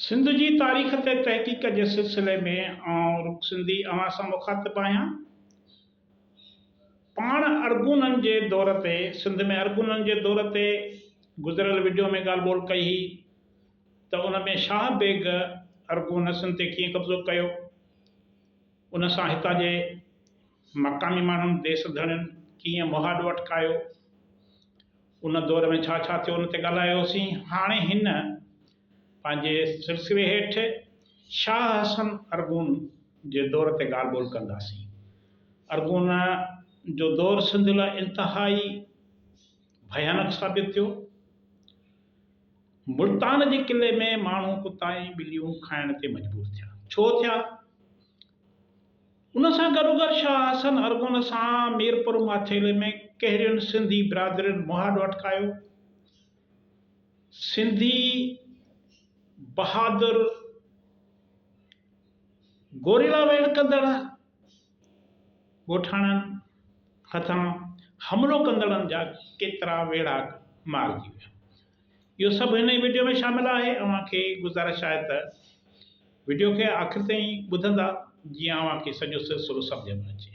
सिंध जी तारीख़ ते तहक़ीक़ जे सिलसिले में आउं सिंधी अवां सां मुखातिब आहियां। पाण अरगूननि जे दौर ते सिंध में अरगूननि जे दौर ते गुज़िरियल वीडियो में ॻाल्हि ॿोल कई हुई त उन में शाह बेग अरगून सिंध ते कीअं कब्ज़ो कयो, उन सां हितां जे मक़ामी माण्हुनि देस धड़ियुनि कीअं मुहाॾो अटकायो, उन दौर में छा छा थियो उन ते ॻाल्हायोसीं। हाणे हिन पंहिंजे सिलसिले हेठि शाह हसन अरगून जे दौर ते ॻाल्हि ॿोल कंदासीं। अरगून जो दौर सिंध लाइ इंतिहाई भयानक साबित थियो। मुल्तान जे किले में माण्हू कुताई ॿिलियूं खाइण ते मजबूर थिया। छो थिया? उन सां गॾोगॾु शाह हसन अरगून सां मीरपुर माथेले में कहिड़ियुनि सिंधी बिरादरियुनि मुहाॾो अटकायो। सिंधी बहादुर गोरिला वेड़ कंदड़ ॻोठाणनि हथां हमिलो कंदड़नि जा केतिरा वेड़ा मारिजी विया। इहो सभु हिन ई वीडियो में शामिल आहे। अव्हांखे गुज़ारिश आहे त वीडियो खे आख़िर ताईं ॿुधंदा जीअं अव्हांखे सॼो सिलसिलो सम्झ में अचे।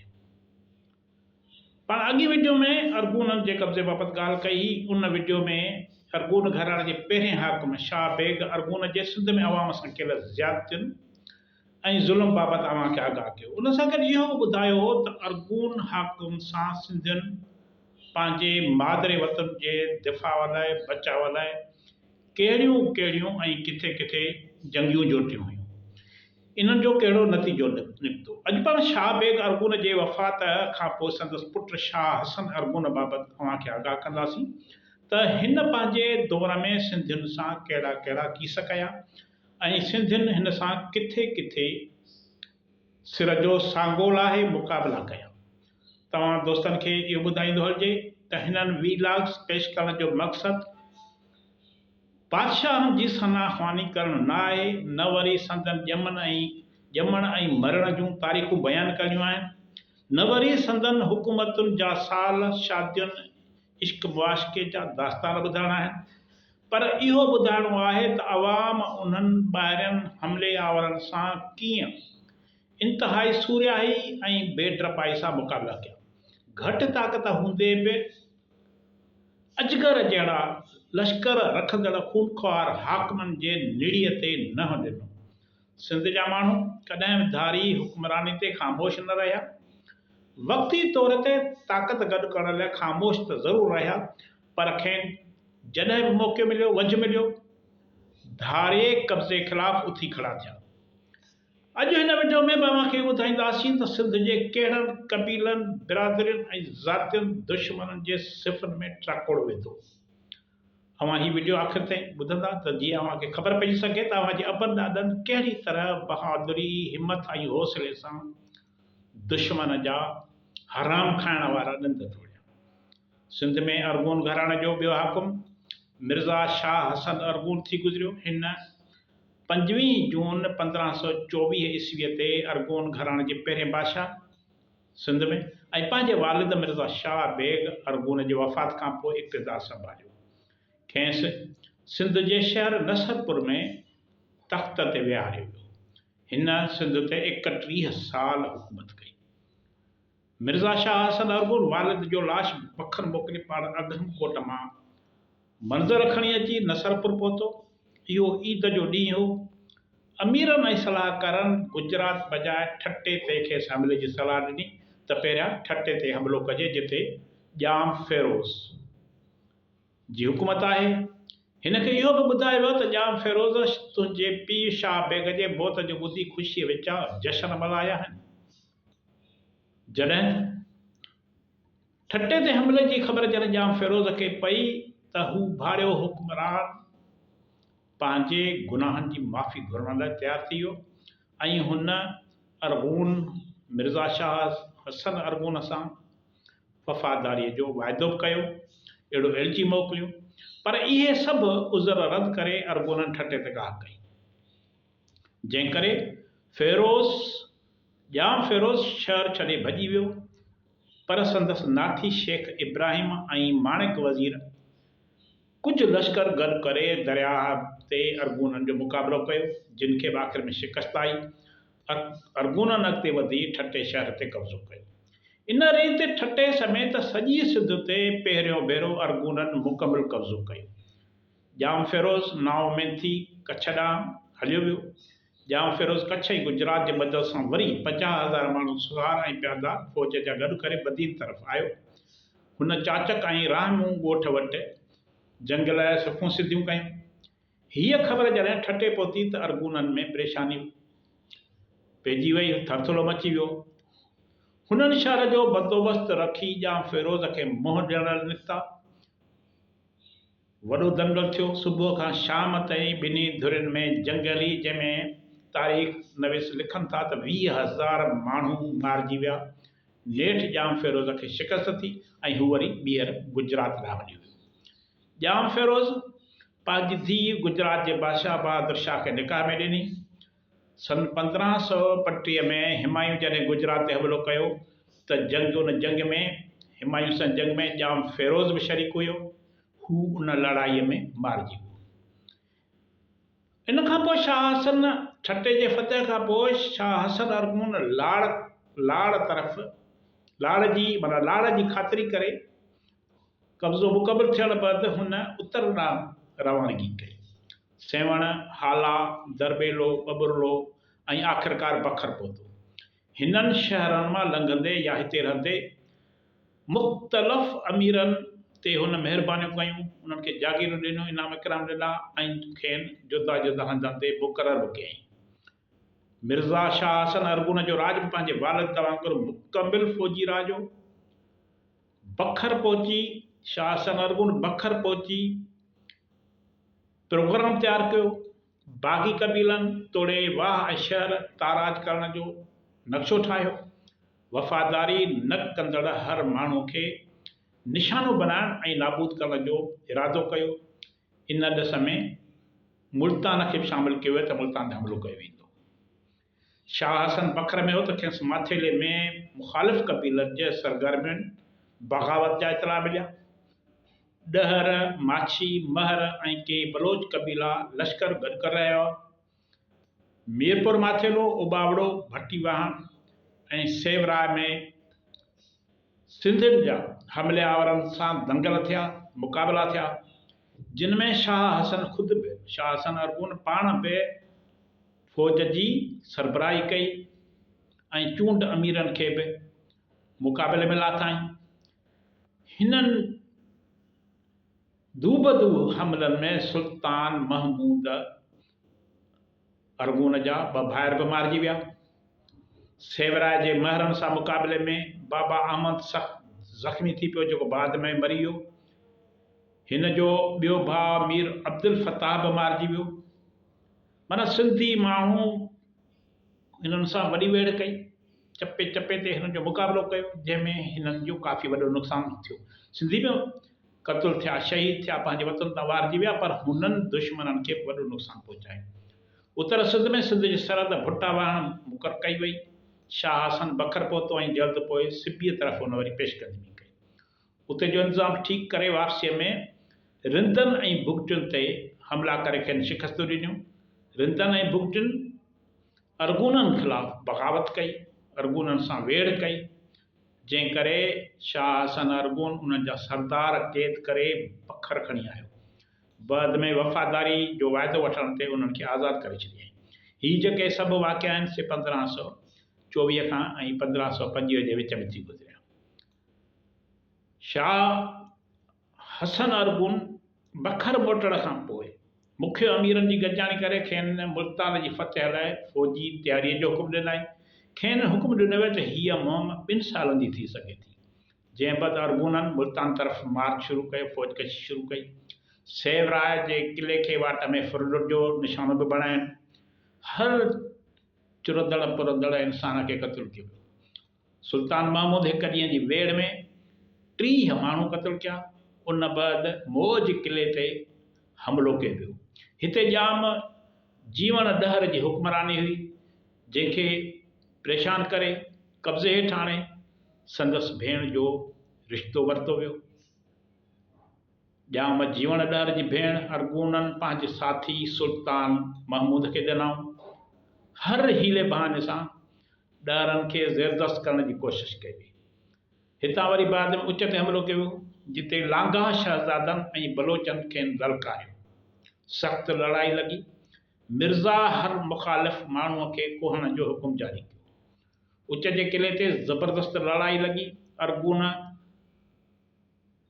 पाण अॻी वीडियो में अरगूननि जे कब्ज़े बाबति ॻाल्हि कई। उन वीडियो में अरगून घराणे जे पहिरें हाकिम शाह बेग अरगून जे सिंध में अवाम सां कयल ज़्यादतियुनि ऐं ज़ुल्म बाबति अव्हांखे आगाह कयो। उन सां गॾु इहो बि ॿुधायो हो त अरगून हाकिम सां सिंधियुनि पंहिंजे मादरे वतन जे दिफ़ा लाइ बचाव लाइ कहिड़ियूं कहिड़ियूं ऐं किथे किथे जंगियूं जोटियूं हुयूं। इन्हनि जो कहिड़ो नतीजो निकितो। अॼु पाण शाह बेग अरगून जे वफ़ात खां पोइ संदसि पुटु शाह हसन अरगून बाबति अव्हांखे आगाह कंदासीं त हिन पंहिंजे दौर में सिंधियुनि सां कहिड़ा कहिड़ा कीस कया ऐं सिंधियुनि हिन सां किथे किथे सिर जो साॻो लाहे मुक़ाबिला कया। तव्हां दोस्तनि खे इहो ॿुधाईंदो हलिजे त हिननि वीलाग्स पेश करण जो मक़सदु बादशाहनि जी सनाख़्वानी करणु न आहे, न वरी संदन ॼमण ऐं मरण जूं तारीख़ूं बयानु करणियूं आहिनि, न वरी संदन हुकूमतुनि जा साल, शादियुनि, इश्क मुआशिक़े जा दास्तान ॿुधाइणा आहिनि, पर इहो ॿुधाइणो आहे त अवाम उन्हनि ॿाहिरियनि हमले आवरनि सां कीअं इंतिहाई सूरियाही ऐं बेडरपाई सां मुक़ाबिला कया। घटि ताक़त हूंदे बि अजगर जहिड़ा लश्कर रखंदड़ खूनख्वार हाकिमनि जे निड़ीअ ते न ॾिनो। सिंध जा माण्हू कॾहिं बि धारी हुक्मरानी ते ख़ामोश न रहिया। वक़्ती तौर ते ताक़त गॾु करण लाइ ख़ामोश त ज़रूरु रहिया, पर खेनि जॾहिं बि मौक़ो मिलियो, वझ मिलियो, धारे कब्ज़े ख़िलाफ़ उथी खड़ा थिया। अॼु हिन वीडियो में अव्हांखे ॿुधाईंदासीं त सिंध जे कहिड़नि क़बीलनि, बिरादरियुनि ऐं ज़ातियुनि दुश्मननि जे सिफ़नि में ट्राकोड़ विधो। अव्हां हीउ वीडियो आख़िर ताईं ॿुधंदा त जीअं अव्हांखे ख़बर पइजी सघे त अव्हांजे अबनि ॾाॾनि कहिड़ी तरह बहादुरी, हिमत ऐं हौसले सां दुश्मन जा हराम खाइण वारा ॾंद तोड़िया। सिंध में अरगून घराणे जो ॿियो हाकिम मिर्ज़ा शाह हसन अरगून थी गुज़रियो। हिन 25 जून 1524 ईस्वीअ ते अरगून घराणे जे पहिरें बादशाह सिंध में ऐं पंहिंजे वालिद मिर्ज़ा शाह बेग अरगून जे वफ़ात खां पोइ इक़्तिदार संभालियो। खेसि सिंध जे शहर नसरपुर में तख़्त ते विहारियो वियो। हिन सिंध ते 31 साल हुकूमत कई। मिर्ज़ा शाह हसन अरगून वालिद जो लाश पखर मोकिले पाण अगमकोट मां मंज़र खणी अची नसरपुर पहुतो। इहो ईद जो ॾींहुं हो। अमीरनि ऐं सलाहकारनि गुजरात बजाए ठटे ते खेसि हमले जी सलाह ॾिनी त पहिरियां ठटे ते हमिलो कजे जिते ॼाम फेरोज़ जी हुकूमत आहे। हिन खे इहो बि ॿुधायो वियो त ॼाम फेरोज़ तुंहिंजे पीउ शाह बेग जे मौत जो ॿुधी ख़ुशीअ विचां जश्न मल्हाया आहिनि। जॾहिं ठटे ते हमले जी ख़बर जॾहिं ॼाम फेरोज़ खे पई त हू भाड़ियो हुक्मरान पंहिंजे गुनाहनि जी माफ़ी घुरण लाइ तयारु थी वियो ऐं हुन अरगून मिर्ज़ा शाह हसन अरगून सां वफ़ादारीअ जो वाइदो बि कयो, अहिड़ो एलची मोकिलियो। पर इहे सभु उज़र रद्द करे अरगूननि ठटे ते गाह कई, जंहिं करे ॼाम फेरोज़ शहर छॾे भॼी वियो। पर संदसि नाठी शेख इब्राहिम ऐं माणिक वज़ीर कुझु लश्कर गॾु करे दरिया ते अरगूननि जो मुक़ाबिलो कयो, जिन खे बि आख़िर में शिकस्त आई। अरगूननि अॻिते वधी ठटे शहर ते कब्ज़ो कयो। इन रीति ठटे समेत सॼी सिंध ते पहिरियों भेरो अरगूननि मुकमिल कब्ज़ो कयो। जाम फिरोज़ नाव में थी कच्छ ॾांहुं हलियो वियो। जाम फिरोज़ कच्छ ऐं गुजरात जे मदद सां वरी 50,000 माण्हू सुवार ऐं प्यादा फ़ौज जा गॾु करे बदीन तरफ़ आयो। हुन चाचक ऐं राहमूं ॻोठ वटि जंग लाइ सफ़ूं सिधियूं कयूं। हीअ ख़बर जॾहिं ठटे पहुती त अरगूननि में परेशानी पइजी वई, थरथलो मची वियो। हुननि शहर जो बंदोबस्तु रखी जाम फिरोज़ खे मुंहुं ॾियण निकिता। वॾो दंगल थियो। सुबुह खां शाम ताईं ॿिन्ही धुरियुनि में जंग हली, जंहिंमें तारीख़ नवीस लिखनि था त 20,000 माण्हू मारिजी विया। नेठि जाम फिरोज़ खे शिकस्त थी ऐं हू वरी ॿीहर गुजरात ॾांहुं हली वियो। जाम फिरोज़ पंहिंजी धीउ गुजरात जे बादशाह बहादुर शाह खे निकाह में ॾिनी। सन 1535 में हिमायूं जॾहिं गुजरात ते हमिलो कयो त उन जंग में हिमायूं सां जंग में जाम फिरोज़ बि शरीक हुयो। हू उन लड़ाईअ में मारिजी वियो। इन खां पोइ शाह हसन ठटे जे फतह खां पोइ शाह हसन अरगून लाड़ जी ख़ातिरी करे कब्ज़ो मुकमिल थियण बैदि हुन उत्तर ॾांहुं रवानगी कई। सेवण, हाला, दरबेलो, बबुरलो ऐं आख़िरकार बखर पहुतो। हिननि शहरनि मां लंघंदे या हिते रहंदे मुख़्तलिफ़ अमीरनि ते हुन महिरबानियूं कयूं, उन्हनि खे जागीरूं ॾिनियूं, इनाम इकराम ॾिना ऐं खेनि जुदा जुदा हंधनि ते मुक़ररु बि कयईं। मिर्ज़ा शाह हसन अरगून जो राज बि पंहिंजे वालिद वांगुरु मुकमिल फ़ौजी राज हो। बखर पहुची शाह हसन अरगून बखर पहुची प्रोग्राम तैयार कयो। बाग़ी कबीलनि तोड़े वाह ऐं शहर ताराज करण जो नक्शो ठाहियो। वफ़ादारी न कंदड़ हर माण्हू खे निशानो बनाइण ऐं नाबूद करण जो इरादो कयो। इन ॾिस में मुल्तान खे बि शामिलु कयो त मुल्तान ते हमिलो कयो वेंदो। शाह हसन बखर में हो त खेसि माथेले में मुख़ालिफ़ कबीलनि जे सरगर्मियुनि बग़ावत जा इतला मिलिया। ॾहर, माछी, महर ऐं के बलोच कबीला लश्कर गॾु करे रहिया हुआ। मीरपुर माथेलो, उबावड़ो, भट्टीवाहन ऐं सेवराय में सिंधियुनि जा हमले आवरनि सां दंगल थिया, मुक़ाबिला थिया, जिन में शाह हसन अरगून पाण बि फ़ौज जी सरबराही कई ऐं चूंड अमीरनि खे बि मुक़ाबले में लाथाईं। हिननि दूबदू हमलनि में सुल्तान महमूद अरगून जा 2 भाइर बि मारिजी विया। सेवराय जे महरनि सां मुक़ाबले में बाबा अहमद सख़्तु ज़ख़्मी थी पियो, जेको बाद में मरी वियो। हिन जो ॿियो भाउ मीर अब्दुल फ़ताह बि मारिजी वियो। माना सिंधी माण्हू हिननि सां वॾी वेड़ कई, चपे चपे ते हिननि जो मुक़ाबिलो कयो, जंहिंमें हिननि जो काफ़ी वॾो नुक़सानु थियो। सिंधी बि क़त्ल थिया, शहीद थिया, पंहिंजे वतन तां वारजी विया, पर हुननि दुश्मननि खे वॾो नुक़सानु पहुचायो। उत्तर सिंध में सिंध जी सरहद भुट्टा वाहण मुक़ररु कई वई। शाह हसन बखर पहुतो ऐं जल्द पोइ सिपीअ तरफ़ हुन वरी पेशकदमी कई। उते जो इंतज़ाम ठीकु करे वापसीअ में रिंदनि ऐं भुगटियुनि ते हमला करे खेनि शिकस्तूं ॾिनियूं। रिंदनि ऐं भुगटियुनि अरगूननि ख़िलाफ़ बग़ावत कई, अरगूननि सां वेड़ कई, जंहिं करे शाह हसन अरगून उन्हनि जा सरदार क़ैद करे बखर खणी आयो। बाद में वफ़ादारी जो वाइदो वठण ते उन्हनि खे आज़ादु करे छॾियईं। हीअ जेके सभु वाक़िया आहिनि से 1524 खां ऐं 1525 जे विच में थी गुज़रिया। शाह हसन अरगून बखर मोटण खां पोइ मुख्य अमीरनि जी गॾिजाणी करे खेनि मुल्तान जी फतह लाइ फ़ौजी तयारीअ जो हुकुम ॾिनई। खेनि हुकुम ॾिनो वियो त हीअ मुहिम 2 सालनि जी थी सघे थी, जंहिं बैदि अरगूननि मुल्तान तरफ़ मार्च शुरू कयो, फ़ौज कशी शुरू कई। सेवराय जे किले खे वाट में फुरलुट जो निशानो बि बणाइनि। हर चुरंदड़ पुरंदड़ इंसान खे क़त्ल कयो वियो। सुल्तान महमूद हिक ॾींहं जी वेड़ में 30 माण्हू क़त्ल कया। उन बैदि मौज किले ते हमिलो कयो वियो। हिते जाम जीवन ॾहर जी हुक्मरानी हुई, जंहिंखे परेशान करे कब्ज़े हेठि आणे संदसि भेण जो रिश्तो वरितो वियो। ॼाम जीवन ॾर जी भेण अरगूनन पंहिंजे साथी सुल्तान महमूद खे ॾिनऊं। हर हीले बहाने सां ॾरनि खे ज़बरदस्त करण जी कोशिश कई वई। हितां वरी बाद में उच ते हमिलो कयो जिते लांगा शहज़ादनि ऐं बलोचनि खे ललकारियो। सख़्त लड़ाई लॻी। मिर्ज़ा हर मुख़ालिफ़ माण्हूअ खे कोहण जो हुकुम जारी कयो। उच जे किले ते ज़बरदस्त लड़ाई लॻी। अरगून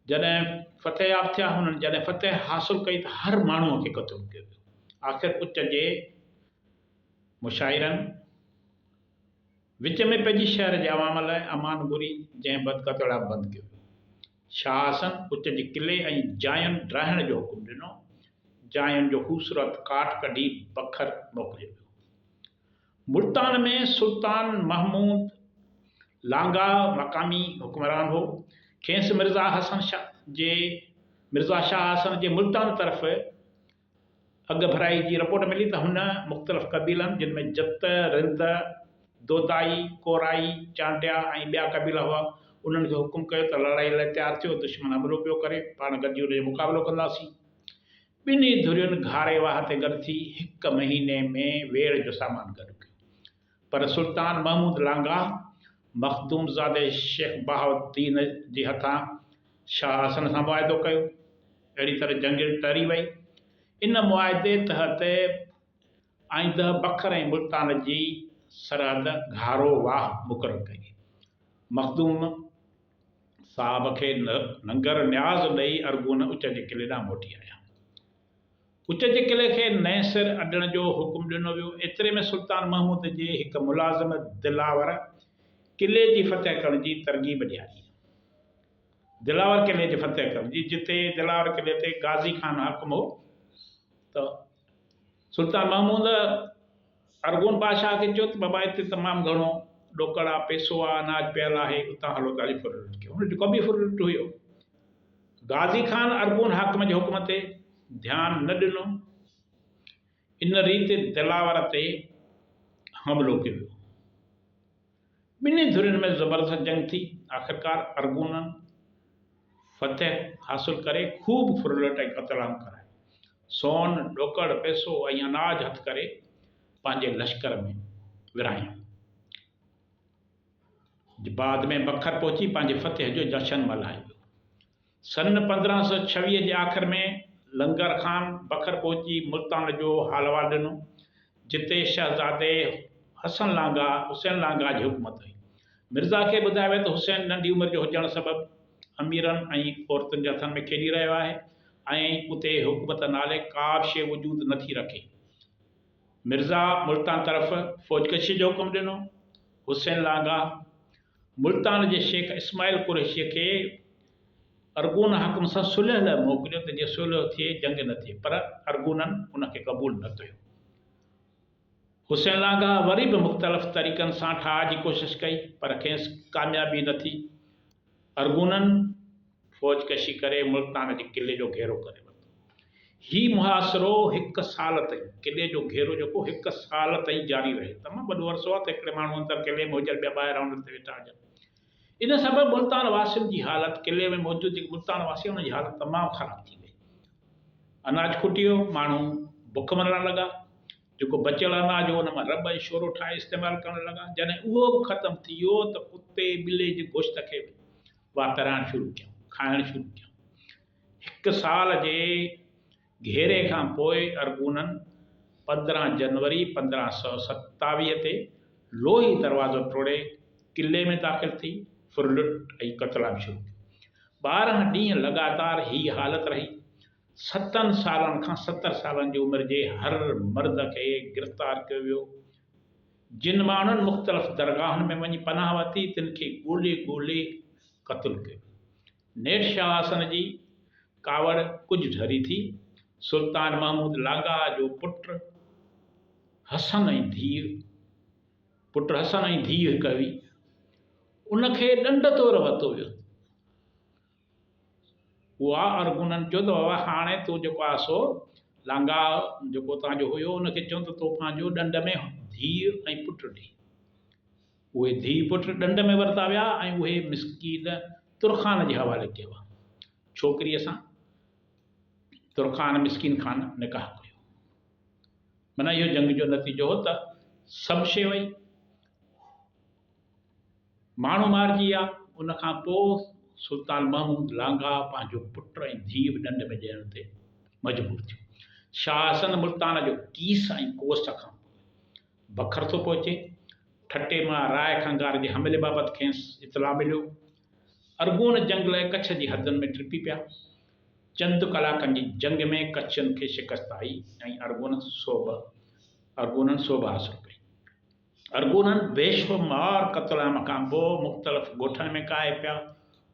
जॾहिं फ़तेहयाब थिया, हुननि जॾहिं फ़तेह हासिल कई त हर माण्हूअ खे क़तल कयो वियो। आख़िर उच जे मुशाइरनि विच में पंहिंजी शहर जे अवाम लाइ अमान घुरी, जंहिं बद क़तल बंदि कयो वियो। शाह हसन उच जे किले ऐं जायुनि ड्राहिण जो हुकुम ॾिनो। जायुनि जो ख़ूबसूरत काठ कढी बखर मोकिलियो वियो। मुल्तान में सुल्तान महमूद लांगा मक़ामी हुक्मरान हो। खेसि मिर्ज़ा शाह हसन जे मुल्तान तरफ़ अॻु भराई जी रिपोर्ट मिली त हुन मुख़्तलिफ़ क़बीलनि जिन में जत, रिंद, दोदाई, कोराई, चांडिया ऐं ॿिया क़बीला हुआ, उन्हनि खे हुकुम कयो त लड़ाई लाइ तयारु थियो। दुश्मन हमलो पियो करे, पाण गॾिजी हुन जो मुक़ाबिलो कंदासीं। ॿिन्ही धुरियुनि घारे वाह ते गॾु थी 1 महीने में वेड़ जो सामान गॾु कयो। पर सुल्तान महमूद लांगा मखदूमज़ादे शेख बहाउद्दीन जे हथां शाह हसन सां मुआहिदो कयो। अहिड़ी तरह जंग टरी वई। इन मुआहिदे तहत आईंदह बखर ऐं मुल्तान जी सरहद घारो वाह मुक़ररु कई। मखदूम साहब खे लंगर न्याज़ ॾेई अरगून उच जे किले ॾांहुं मोटी आया। उच जे किले खे नएं सिर अॾण जो हुकुम ॾिनो वियो। एतिरे में सुल्तान महमूद जे हिकु मुलाज़िम दिलावर किले जी फ़तेह करण जी तरगीब ॾियारी। दिलावर किले जी फ़तेह करण जी, जिते दिलावर किले ते गाज़ी खान हाकिम हो, त सुल्तान महमूद अरगून बादशाह खे चयो त बाबा हिते तमामु घणो ॾोकड़ आहे, पैसो आहे, अनाज पियल आहे, उतां हलो त हली फुर लुट कयो। हुनजो कबी फुर लुट हुयो। गाज़ी खान अरगून हाकिम जे हुकुम ते ध्यानु न ॾिनो। इन रीति दिलावर ते हमिलो कयो वियो। ॿिन्ही धुरियुनि में ज़बरदस्त जंग थी। आख़िरकार अरगूननि फ़तेह हासिल करे ख़ूब फुरलट ऐं क़तल आम कराए, सोन, ॾोकड़, पैसो ऐं अनाज हथ करे पंहिंजे लश्कर में विरहायूं। बाद में बखर पहुची पंहिंजे फ़तेह जो जशन मल्हायो। सन 1526 जे आख़िर में लंगर खान बखर पहुची मुल्तान जो हालवाल ॾिनो, जिते शहज़ादे हुसैन लांगा जी हुकूमत हुई। मिर्ज़ा खे ॿुधायो वियो त हुसैन नंढी उमिरि जो हुजण सबबि अमीरनि ऐं औरतुनि जे हथनि में खेॾी रहियो आहे ऐं उते हुकूमत नाले का बि शइ वजूद नथी रखे। मिर्ज़ा मुल्तान तरफ़ फ़ौजकशी जो हुकुम ॾिनो। हुसैन लांगा मुल्तान जे शेख इस्माइल कुरैशीअ खे अरगून हाकिम सां सुलह लाइ मोकिलियो त जीअं सुलह थिए, जंग न थिए, पर अरगूननि उनखे क़बूल न कयो। हुसैन लांगा वरी बि मुख़्तलिफ़ तरीक़नि सां ठाह जी कोशिश कई, पर खेसि कामयाबी न थी। अरगूननि फ़ौजकशी करे मुल्तान जे किले जो घेरो करे वरितो। ही मुहासिरो 1 साल ताईं, किले जो घेरो जेको 1 साल ताईं जारी रहे। तमामु वॾो अरसो आहे त हिकिड़े माण्हू अंदरि किले में हुजनि, ॿिया ॿाहिरि उन्हनि ते वेठा हुजनि। इन सबबि मुल्तान वासियुनि जी हालत, किले में मौजूदु जेके मुल्तान वासी, उन जी हालत तमामु ख़राबु थी वई। अनाज खुटी वियो, माण्हू बुख मरण लॻा। जेको बचियल अनाज हो, उन मां रॿ ऐं शोरो ठाहे इस्तेमालु करणु लॻा। जॾहिं उहो बि ख़तमु थी वियो त कुते ॿिले जे गोश्त खे वातराइणु शुरू कयूं, खाइणु शुरू कयूं। 1 साल जे घेरे खां पोइ अरगूननि 15 जनवरी 1527 ते लोही दरवाज़ो टोड़े किले में दाख़िल थी फुरलुट ऐं क़तलाम शुरू कयो। 12 ॾींहं लगातार ही हालत रही। 7 सालनि खां 70 सालनि जी उमिरि जे हर मर्द खे गिरफ़्तार कयो वियो। जिन माण्हुनि मुख़्तलिफ़ दरगाहनि में वञी पनाह वरिती, तिन खे ॻोल्हे ॻोल्हे क़तलु कयो। नेठ शाह हसन जी कावड़ कुझु ढरी थी। सुल्तान महमूद लांगा जो पुट हसन ऐं धीउ हिकु हुई, उनखे ॾंड तौरु वरितो वियो। उहा अरगूननि चयो त बाबा हाणे तूं जेको आहे सो लांगा जेको तव्हांजो हुयो, उनखे चयो त तूं पंहिंजो ॾंड में धीउ ऐं पुटु ॾे। उहे धीउ पुटु ॾंड में वरिता विया ऐं उहे मिसकीन तुरखान जे हवाले कया। छोकिरीअ सां तुरखान मिसकिन खान निकाह कयो। माना इहो जंग जो नतीजो हो त सभु शइ वई, माण्हू मारिजी विया। उन खां पोइ सुल्तान महमूद लांघा पंहिंजो पुट ऐं धीउ बि ॾंड में ॾियण ते मजबूर थियो। शाह हसन मुल्तान जो कीस ऐं कोस्ट खां बखर थो पहुचे। ठटे मां राय खंगार जे हमले बाबति खेसि इतला मिलियो। अरगोन जंग लाइ कच्छ जी हदनि में टिपी पिया। चंद कलाकनि जी जंग में कच्छनि खे शिकस्त आई ऐं अरगोननि सोभ हासिल कई। अरगोननि बेशुमार क़तल खां पोइ मुख़्तलिफ़ ॻोठनि में काए पिया।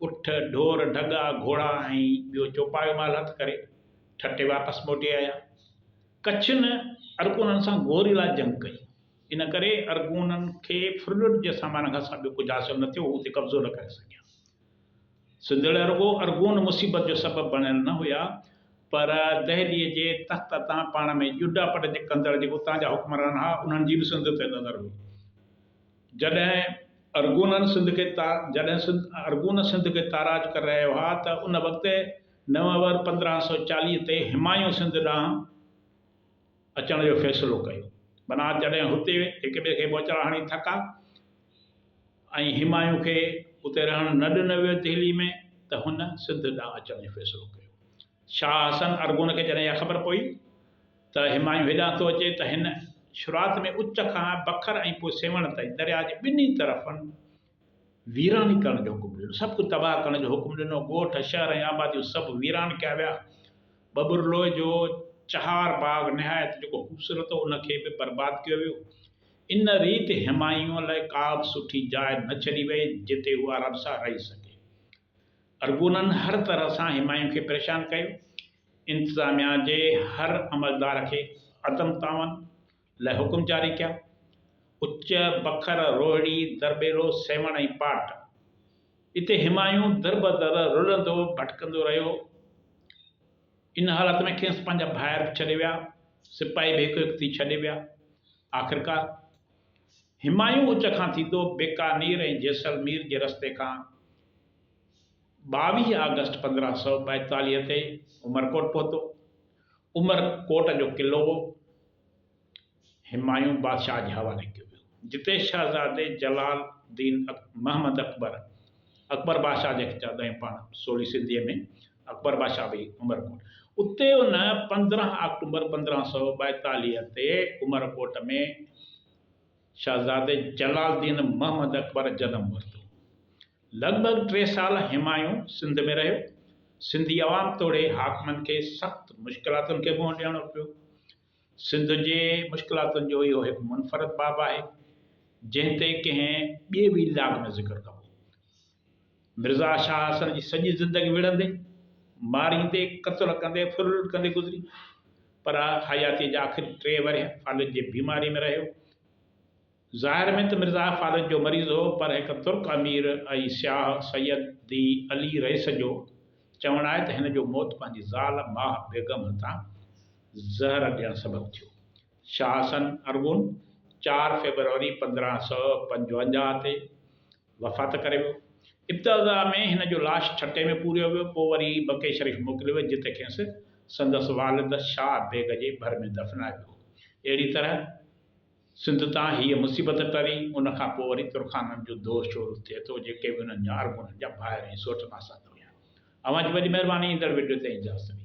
उठ ढोर ढगा घोड़ा ऐं ॿियो चौपायो माल हथ करे ठटे वापसि मोटी आया। कच्छनि अरगोननि सां गोरीला जंग कई। इन करे अरगोननि खे फुर्र जे सामान खां ॿियो कुझु हासिल न थियो, उते कब्ज़ो न करे सघिया। सिंधड़ रुॻो अरगोन मुसीबत जो सबबु बणियल न हुया, पर दहलीअ जे तख़्त तां पाण में जुडा पट जे कंदड़ जेको उतां जा हुक्मरान हुआ, उन्हनि जी बि सिंध ते नज़र हुई। जॾहिं अरगोन सिंध खे ताराज करे रहिया हुआ त उन वक़्तु नवंबर 1540 ते हिमायूं सिंध ॾांहुं अचण जो फ़ैसिलो कयो। माना जॾहिं हुते हिक ॿिए खे बोचड़ा हणी थका ऐं हिमायूं खे उते रहणु न ॾिनो वियो दिल्ली में, त हुन सिंध ॾांहुं अचण जो फ़ैसिलो कयो। शाह हसन अरगोन खे जॾहिं इहा ख़बर पई त हिमायूं हेॾां थो अचे, त हिन शुरूआति में उच खां बखर ऐं पोइ सेवण ताईं दरिया जे ॿिन्ही तरफ़नि वीरानी करण जो हुकुम ॾिनो, सभु कुझु तबाह करण जो हुकुम ॾिनो। ॻोठ शहर ऐं आबादियूं सभु वीरान कया विया। बबुरलोह जो चहार बाग निहायत जेको ख़ूबसूरत हो, उनखे बि बर्बादु कयो वियो। इन रीति हिमायूं लाइ का बि सुठी जाइ न छॾी वई जिते उहा आराम सां रही सघे। अरगोननि हर तरह सां हिमायूं खे परेशान कयो। इंतिज़ामिया जे हर अमलदार खे अदम तावन लाइ हुकुम जारी कया। उच बखर रोहिड़ी दरबेलो सेवण ऐं पाट इते हिमायूं दर बदर रुलंदो भटकंदो रहियो। इन हालत में खेसि पंहिंजा भाइर बि छॾे विया, सिपाही बि हिकु हिकु थी छॾे विया। आख़िरकार हिमायूं उच खां थींदो बीकानेर ऐं जैसलमेर जे रस्ते खां 22 अगस्त 1542 ते उमरकोट पहुतो। उमरकोट जो क़िलो हिमायूं बादशाह जे हवाले कयो वियो, जिते शहज़ादे जलालुद्दीन महमद अकबर बादशाह जंहिंखे चवंदा आहियूं पाण सोली सिंधीअ में अकबर बादशाह बि उमरकोट, उते उन 15 अक्टूबर 1542 ते उमरकोट में शहज़ादे जलालुद्दीन महमद अकबर जनम वरितो। लॻभॻि 3 साल हिमायूं सिंध में रहियो। सिंधी अवाम तोड़े हाकमनि खे सख़्तु मुश्किलातुनि खे मुंहुं ॾियणो पियो। सिंध जे मुश्किलातुनि जो इहो हिकु मुनफ़रद बाब आहे, जंहिं ते कंहिं ॿिए बि इलाक़ में ज़िक्र कबो। मिर्ज़ा शाह हसन जी सॼी ज़िंदगी विढ़ंदे, मारींदे, क़त्ल कंदे, फुर कंदे गुज़री, पर हयाती जा आख़िरी 3 वरह फ़ालिज जी बीमारी में रहियो। ज़ाहिर में त मिर्ज़ा फ़ालिज जो मरीज़ हो, पर हिकु तुर्क अमीर ऐं सियाह सैयदी अली रईस जो चवणु आहे त हिन जो मौत पंहिंजी ज़ाल माह बेगम हथां ज़हर ॾियणु सबबु थियो। शाह हसन अरगोन 4 फरवरी 1555 ते वफ़ात करे वियो। इब्तिदा में हिन जो लाश ठटे में पूरियो वियो, पोइ वरी बके शरीफ़ मोकिलियो वियो, जिते खेसि संदसि वालिद शाह बेग जे भर में दफ़नायो वियो। अहिड़ी तरह सिंध तां हीअ मुसीबत टरी। उन खां पोइ वरी तुरखाननि जो दौर शुरू थिए थो, जेके बि उन्हनि जा अरगोननि जा भाइर ऐं सोट मासात हुया। अवां जी वॾी महिरबानी। ईंदड़ वीडियो ते इजाज़त।